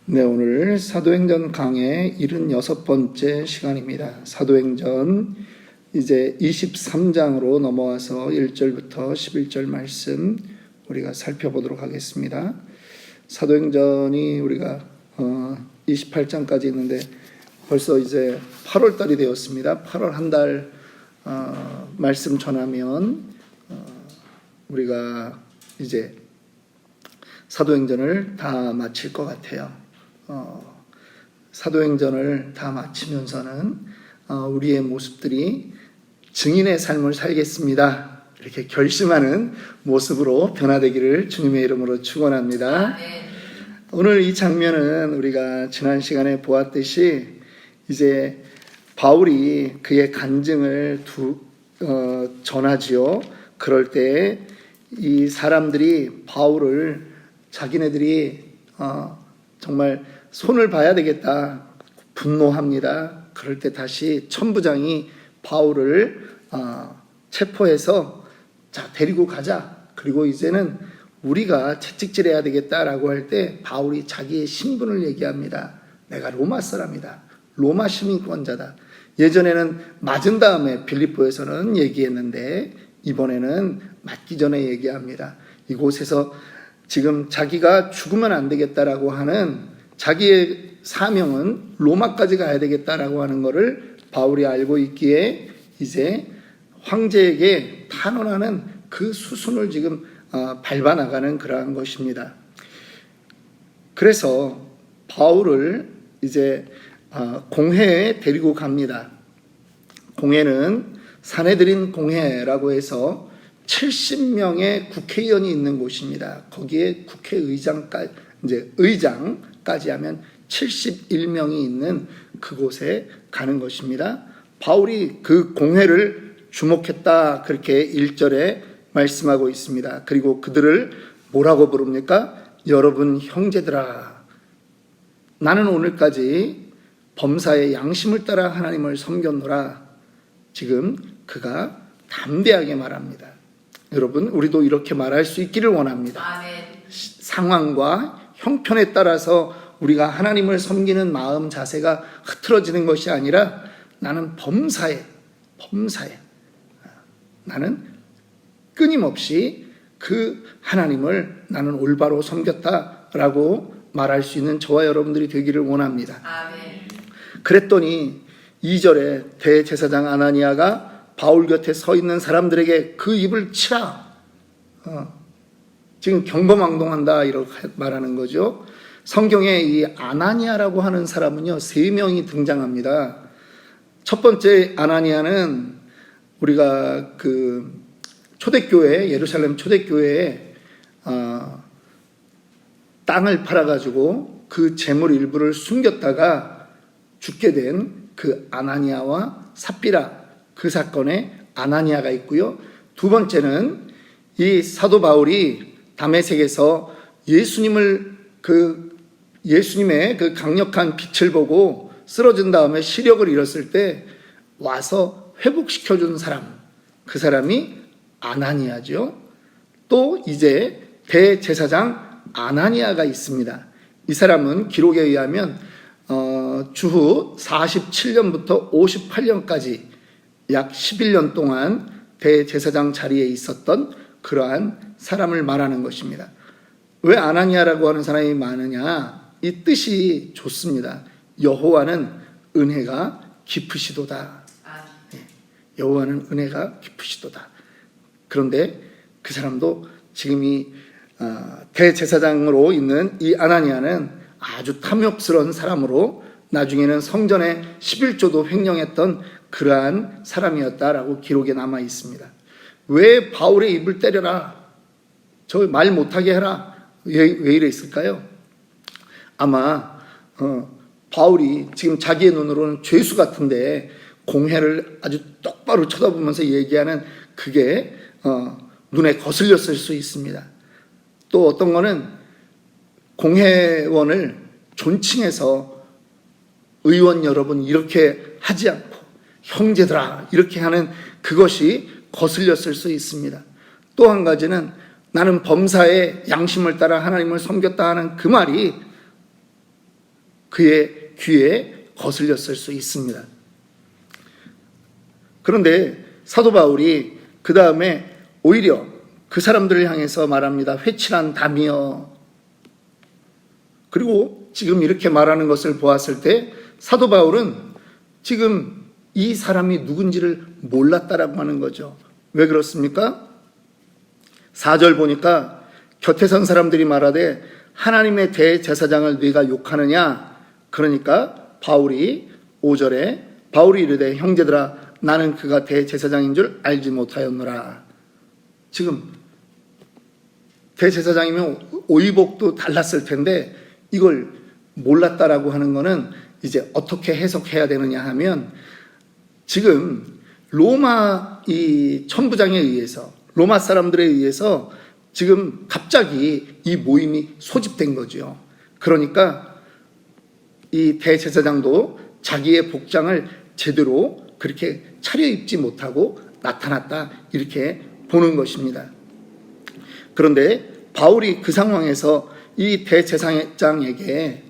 네, 오늘 사도행전 강의 76번째 시간입니다. 사도행전 이제 23장으로 넘어와서 1절부터 11절 말씀 우리가 살펴보도록 하겠습니다. 사도행전이 우리가 28장까지 있는데 벌써 이제 8월 달이 되었습니다. 8월 한 달 말씀 전하면 우리가 이제 사도행전을 다 마칠 것 같아요. 사도행전을 다 마치면서는 우리의 모습들이 증인의 삶을 살겠습니다, 이렇게 결심하는 모습으로 변화되기를 주님의 이름으로 축원합니다. 오늘 이 장면은 우리가 지난 시간에 보았듯이 이제 바울이 그의 간증을 전하지요. 그럴 때 이 사람들이 바울을 자기네들이 정말 손을 봐야 되겠다 분노합니다. 그럴 때 다시 천부장이 바울을 체포해서 자 데리고 가자, 그리고 이제는 우리가 채찍질해야 되겠다라고 할 때 바울이 자기의 신분을 얘기합니다. 내가 로마 사람이다, 로마 시민권자다. 예전에는 맞은 다음에 빌립보에서는 얘기했는데 이번에는 맞기 전에 얘기합니다. 이곳에서 지금 자기가 죽으면 안 되겠다라고 하는 자기의 사명은 로마까지 가야 되겠다라고 하는 것을 바울이 알고 있기에 이제 황제에게 탄원하는 그 수순을 지금 밟아나가는 그러한 것입니다. 그래서 바울을 이제 공회에 데리고 갑니다. 공회는 사내들인 공회라고 해서 70명의 국회의원이 있는 곳입니다. 거기에 국회의장까지, 이제 의장까지 하면 71명이 있는 그곳에 가는 것입니다. 바울이 그 공회를 주목했다, 그렇게 1절에 말씀하고 있습니다. 그리고 그들을 뭐라고 부릅니까? 여러분 형제들아, 나는 오늘까지 범사의 양심을 따라 하나님을 섬겼노라. 지금 그가 담대하게 말합니다. 여러분, 우리도 이렇게 말할 수 있기를 원합니다. 아멘. 상황과 형편에 따라서 우리가 하나님을 섬기는 마음 자세가 흐트러지는 것이 아니라 나는 범사에 나는 끊임없이 그 하나님을 나는 올바로 섬겼다라고 말할 수 있는 저와 여러분들이 되기를 원합니다. 아멘. 그랬더니 2절에 대제사장 아나니아가 바울 곁에 서 있는 사람들에게 그 입을 치라. 지금 경거망동한다 이렇게 말하는 거죠. 성경에 이 아나니아라고 하는 사람은요 3명이 등장합니다. 첫 번째 아나니아는 우리가 그 초대교회, 예루살렘 초대교회에 땅을 팔아가지고 그 재물 일부를 숨겼다가 죽게 된 그 아나니아와 삽비라, 그 사건에 아나니아가 있고요. 두 번째는 이 사도 바울이 다메섹에서 예수님의 그 강력한 빛을 보고 쓰러진 다음에 시력을 잃었을 때 와서 회복시켜준 사람, 그 사람이 아나니아죠. 또 이제 대제사장 아나니아가 있습니다. 이 사람은 기록에 의하면 주후 47년부터 58년까지 약 11년 동안 대제사장 자리에 있었던 그러한 사람을 말하는 것입니다. 왜 아나니아라고 하는 사람이 많으냐? 이 뜻이 좋습니다. 여호와는 은혜가 깊으시도다. 여호와는 은혜가 깊으시도다. 그런데 그 사람도 지금 이 대제사장으로 있는 이 아나니아는 아주 탐욕스러운 사람으로 나중에는 성전에 11조도 횡령했던 그러한 사람이었다라고 기록에 남아 있습니다. 왜 바울의 입을 때려라, 저 말 못하게 해라, 왜 이래 있을까요? 아마 바울이 지금 자기의 눈으로는 죄수 같은데 공회를 아주 똑바로 쳐다보면서 얘기하는 그게 눈에 거슬렸을 수 있습니다. 또 어떤 거는 공회원을 존칭해서 의원 여러분 이렇게 하지 않고 형제들아 이렇게 하는 그것이 거슬렸을 수 있습니다. 또 한 가지는 나는 범사의 양심을 따라 하나님을 섬겼다 하는 그 말이 그의 귀에 거슬렸을 수 있습니다. 그런데 사도 바울이 그 다음에 오히려 그 사람들을 향해서 말합니다. 회칠한 담이여. 그리고 지금 이렇게 말하는 것을 보았을 때 사도 바울은 지금 이 사람이 누군지를 몰랐다라고 하는 거죠. 왜 그렇습니까? 4절 보니까 곁에 선 사람들이 말하되 하나님의 대제사장을 네가 욕하느냐? 그러니까 바울이 5절에 바울이 이르되 형제들아 나는 그가 대제사장인 줄 알지 못하였노라. 지금 대제사장이면 오의복도 달랐을 텐데 이걸 몰랐다라고 하는 거는 이제 어떻게 해석해야 되느냐 하면 지금 로마 이 천부장에 의해서 로마 사람들에 의해서 지금 갑자기 이 모임이 소집된 거죠. 그러니까 이 대제사장도 자기의 복장을 제대로 그렇게 차려입지 못하고 나타났다 이렇게 보는 것입니다. 그런데 바울이 그 상황에서 이 대제사장에게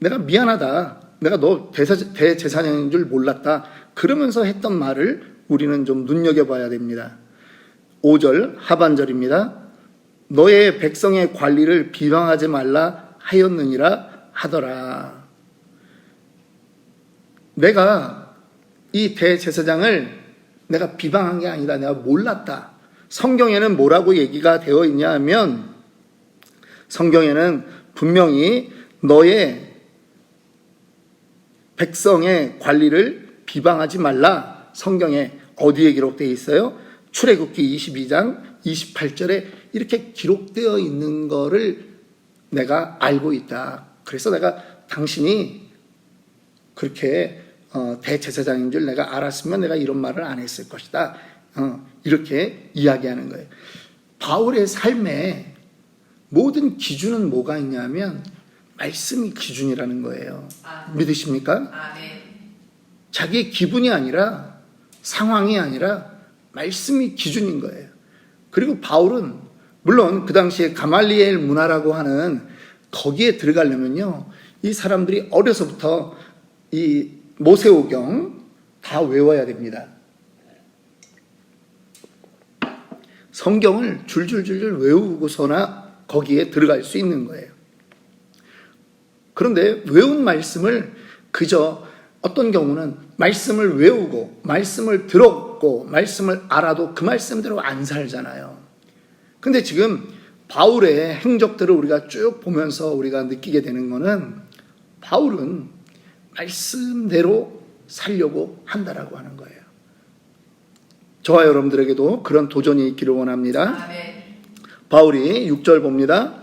내가 미안하다. 내가 너 대제사장인 줄 몰랐다. 그러면서 했던 말을 우리는 좀 눈여겨봐야 됩니다. 5절 하반절입니다. 너의 백성의 관리를 비방하지 말라 하였느니라 하더라. 내가 이 대제사장을 내가 비방한 게 아니다. 내가 몰랐다. 성경에는 뭐라고 얘기가 되어 있냐 하면 성경에는 분명히 너의 백성의 관리를 비방하지 말라. 성경에 어디에 기록되어 있어요? 출애굽기 22장 28절에 이렇게 기록되어 있는 거를 내가 알고 있다. 그래서 내가 당신이 그렇게 대제사장인 줄 내가 알았으면 내가 이런 말을 안 했을 것이다. 이렇게 이야기하는 거예요. 바울의 삶에 모든 기준은 뭐가 있냐면 말씀이 기준이라는 거예요. 믿으십니까? 자기의 기분이 아니라 상황이 아니라 말씀이 기준인 거예요. 그리고 바울은 물론 그 당시에 가말리엘 문화라고 하는 거기에 들어가려면요, 이 사람들이 어려서부터 이 모세오경 다 외워야 됩니다. 성경을 줄줄줄줄 외우고서나 거기에 들어갈 수 있는 거예요. 그런데 외운 말씀을 그저 어떤 경우는 말씀을 외우고 말씀을 들었고 말씀을 알아도 그 말씀대로 안 살잖아요. 근데 지금 바울의 행적들을 우리가 쭉 보면서 우리가 느끼게 되는 거는 바울은 말씀대로 살려고 한다라고 하는 거예요. 저와 여러분들에게도 그런 도전이 있기를 원합니다. 바울이 6절 봅니다.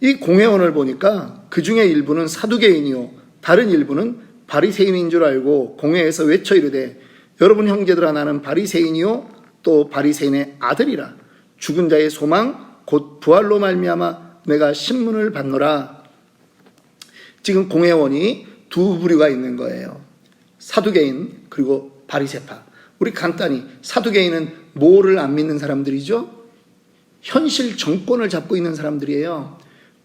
이 공회원을 보니까 그 중에 일부는 사두개인이요 다른 일부는 바리새인인 줄 알고 공회에서 외쳐 이르되 여러분 형제들아 나는 바리새인이요 또 바리새인의 아들이라 죽은 자의 소망 곧 부활로 말미암아 내가 신문을 받노라. 지금 공회원이 두 부류가 있는 거예요. 사두개인 그리고 바리새파. 우리 간단히 사두개인은 뭐를 안 믿는 사람들이죠? 현실 정권을 잡고 있는 사람들이에요.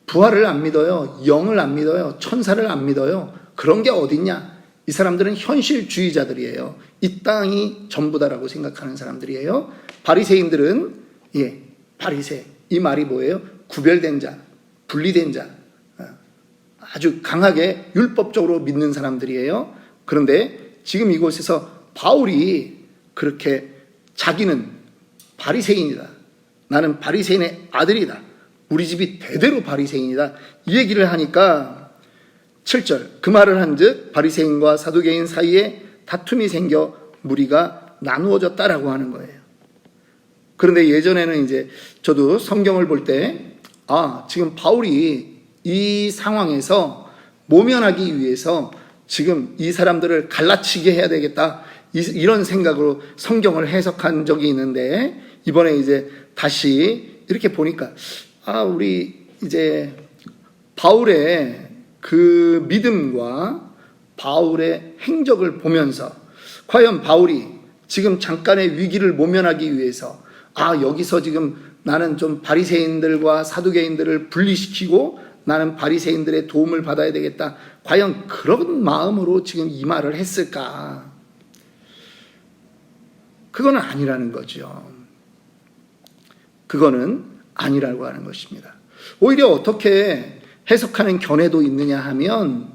부활을 안 믿어요. 영을 안 믿어요. 천사를 안 믿어요. 그런 게 어딨냐? 이 사람들은 현실주의자들이에요. 이 땅이 전부다라고 생각하는 사람들이에요. 바리새인들은 바리새 이 말이 뭐예요? 구별된 자, 분리된 자, 아주 강하게 율법적으로 믿는 사람들이에요. 그런데 지금 이곳에서 바울이 그렇게 자기는 바리새인이다. 나는 바리새인의 아들이다. 우리 집이 대대로 바리새인이다. 이 얘기를 하니까 7절 그 말을 한즉 바리새인과 사두개인 사이에 다툼이 생겨 무리가 나누어졌다라고 하는 거예요. 그런데 예전에는 이제 저도 성경을 볼 때 지금 바울이 이 상황에서 모면하기 위해서 지금 이 사람들을 갈라치게 해야 되겠다 이런 생각으로 성경을 해석한 적이 있는데 이번에 이제 다시 이렇게 보니까 우리 이제 바울의 그 믿음과 바울의 행적을 보면서 과연 바울이 지금 잠깐의 위기를 모면하기 위해서 여기서 지금 나는 좀 바리새인들과 사두개인들을 분리시키고 나는 바리새인들의 도움을 받아야 되겠다. 과연 그런 마음으로 지금 이 말을 했을까? 그거는 아니라는 거죠. 그거는 아니라고 하는 것입니다. 오히려 어떻게 해석하는 견해도 있느냐 하면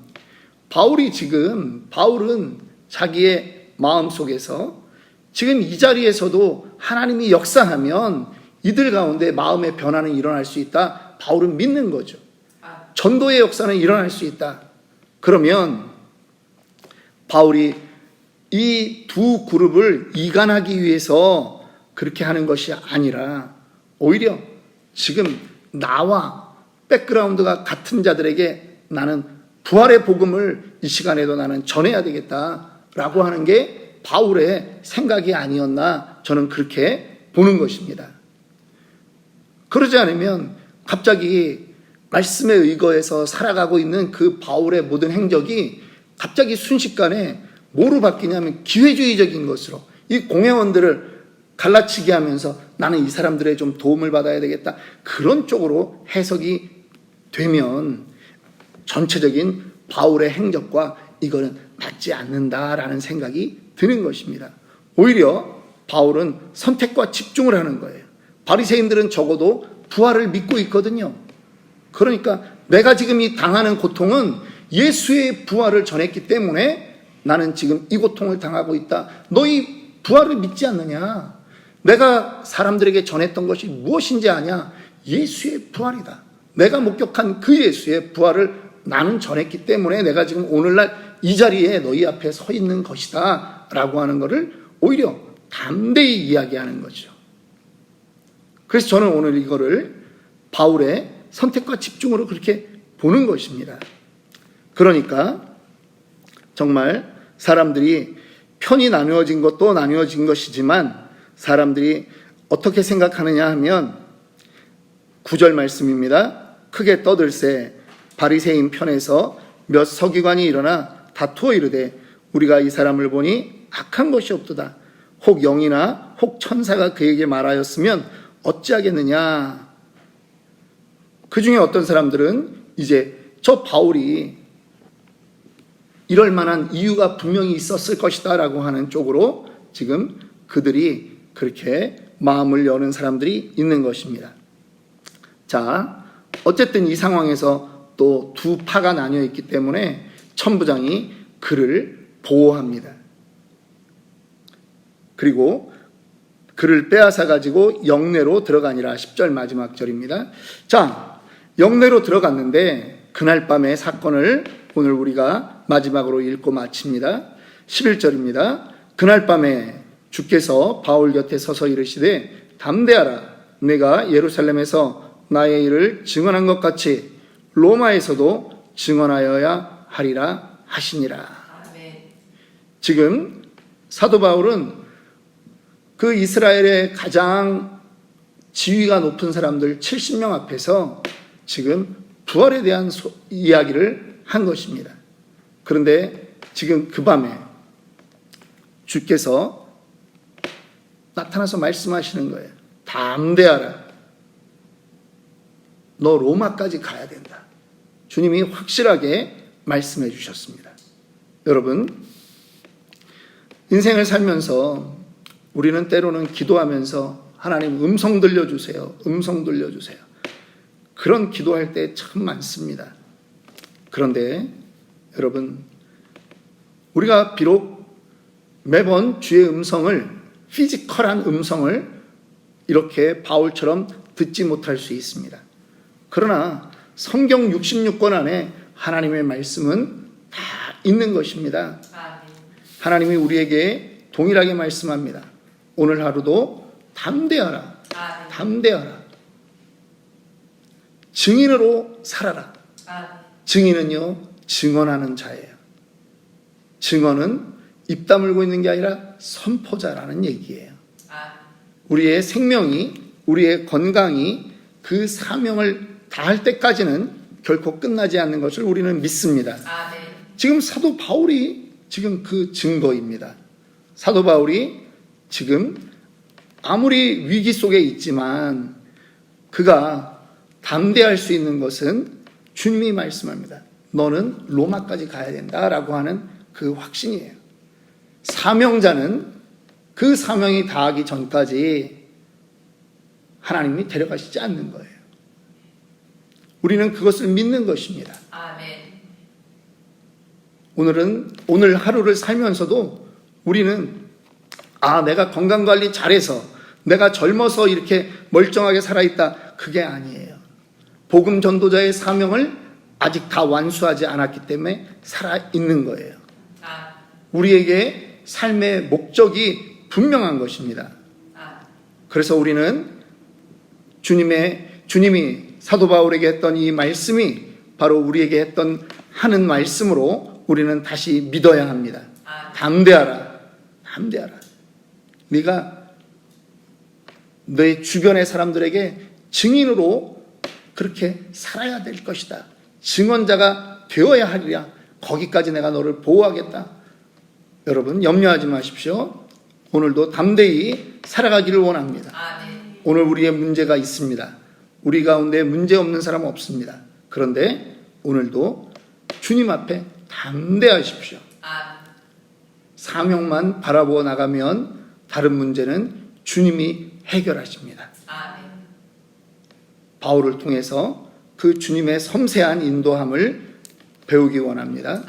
바울은 자기의 마음속에서 지금 이 자리에서도 하나님이 역사하면 이들 가운데 마음의 변화는 일어날 수 있다. 바울은 믿는 거죠. 전도의 역사는 일어날 수 있다. 그러면 바울이 이 두 그룹을 이간하기 위해서 그렇게 하는 것이 아니라 오히려 지금 나와 백그라운드가 같은 자들에게 나는 부활의 복음을 이 시간에도 나는 전해야 되겠다라고 하는 게 바울의 생각이 아니었나 저는 그렇게 보는 것입니다. 그러지 않으면 갑자기 말씀에 의거해서 살아가고 있는 그 바울의 모든 행적이 갑자기 순식간에 뭐로 바뀌냐면 기회주의적인 것으로 이 공회원들을 갈라치게 하면서 나는 이 사람들의 좀 도움을 받아야 되겠다. 그런 쪽으로 해석이 되면 전체적인 바울의 행적과 이거는 맞지 않는다라는 생각이 드는 것입니다. 오히려 바울은 선택과 집중을 하는 거예요. 바리새인들은 적어도 부활을 믿고 있거든요. 그러니까 내가 지금 이 당하는 고통은 예수의 부활을 전했기 때문에 나는 지금 이 고통을 당하고 있다. 너희 부활을 믿지 않느냐? 내가 사람들에게 전했던 것이 무엇인지 아냐? 예수의 부활이다. 내가 목격한 그 예수의 부활을 나는 전했기 때문에 내가 지금 오늘날 이 자리에 너희 앞에 서 있는 것이다 라고 하는 것을 오히려 담대히 이야기하는 거죠. 그래서 저는 오늘 이거를 바울의 선택과 집중으로 그렇게 보는 것입니다. 그러니까 정말 사람들이 편이 나누어진 것도 나누어진 것이지만 사람들이 어떻게 생각하느냐 하면 9절 말씀입니다. 크게 떠들세 바리새인 편에서 몇 서기관이 일어나 다투어 이르되 우리가 이 사람을 보니 악한 것이 없도다. 혹 영이나 혹 천사가 그에게 말하였으면 어찌하겠느냐. 그 중에 어떤 사람들은 이제 저 바울이 이럴 만한 이유가 분명히 있었을 것이다 라고 하는 쪽으로 지금 그들이 그렇게 마음을 여는 사람들이 있는 것입니다. 자, 어쨌든 이 상황에서 또 두 파가 나뉘어 있기 때문에 천부장이 그를 보호합니다. 그리고 그를 빼앗아 가지고 영내로 들어가니라. 10절 마지막 절입니다. 자, 영내로 들어갔는데 그날 밤의 사건을 오늘 우리가 마지막으로 읽고 마칩니다. 11절입니다. 그날 밤에 주께서 바울 곁에 서서 이르시되 담대하라. 내가 예루살렘에서 나의 일을 증언한 것 같이 로마에서도 증언하여야 하리라 하시니라. 지금 사도 바울은 그 이스라엘의 가장 지위가 높은 사람들 70명 앞에서 지금 부활에 대한 이야기를 한 것입니다. 그런데 지금 그 밤에 주께서 나타나서 말씀하시는 거예요. 담대하라. 너 로마까지 가야 된다. 주님이 확실하게 말씀해 주셨습니다. 여러분, 인생을 살면서 우리는 때로는 기도하면서 하나님 음성 들려주세요. 음성 들려주세요. 그런 기도할 때 참 많습니다. 그런데 여러분, 우리가 비록 매번 주의 음성을, 피지컬한 음성을 이렇게 바울처럼 듣지 못할 수 있습니다. 그러나 성경 66권 안에 하나님의 말씀은 다 있는 것입니다. 하나님이 우리에게 동일하게 말씀합니다. 오늘 하루도 담대하라. 담대하라. 증인으로 살아라. 증인은요, 증언하는 자예요. 증언은 입 다물고 있는 게 아니라 선포자라는 얘기예요. 우리의 생명이, 우리의 건강이 그 사명을 다할 때까지는 결코 끝나지 않는 것을 우리는 믿습니다. 지금 사도 바울이 지금 그 증거입니다. 사도 바울이 지금 아무리 위기 속에 있지만 그가 담대할 수 있는 것은 주님이 말씀합니다. 너는 로마까지 가야 된다라고 하는 그 확신이에요. 사명자는 그 사명이 다하기 전까지 하나님이 데려가시지 않는 거예요. 우리는 그것을 믿는 것입니다. 아멘. 오늘 하루를 살면서도 우리는 내가 건강관리 잘해서 내가 젊어서 이렇게 멀쩡하게 살아있다. 그게 아니에요. 복음 전도자의 사명을 아직 다 완수하지 않았기 때문에 살아있는 거예요. 우리에게 삶의 목적이 분명한 것입니다. 그래서 우리는 주님이 사도 바울에게 했던 이 말씀이 바로 우리에게 하는 말씀으로 우리는 다시 믿어야 합니다. 담대하라. 네가 내 주변의 사람들에게 증인으로 그렇게 살아야 될 것이다. 증언자가 되어야 하리라. 거기까지 내가 너를 보호하겠다. 여러분 염려하지 마십시오. 오늘도 담대히 살아가기를 원합니다. 오늘 우리의 문제가 있습니다. 우리 가운데 문제 없는 사람은 없습니다. 그런데 오늘도 주님 앞에 담대하십시오. 사명만 바라보아 나가면 다른 문제는 주님이 해결하십니다. 바울을 통해서 그 주님의 섬세한 인도함을 배우기 원합니다.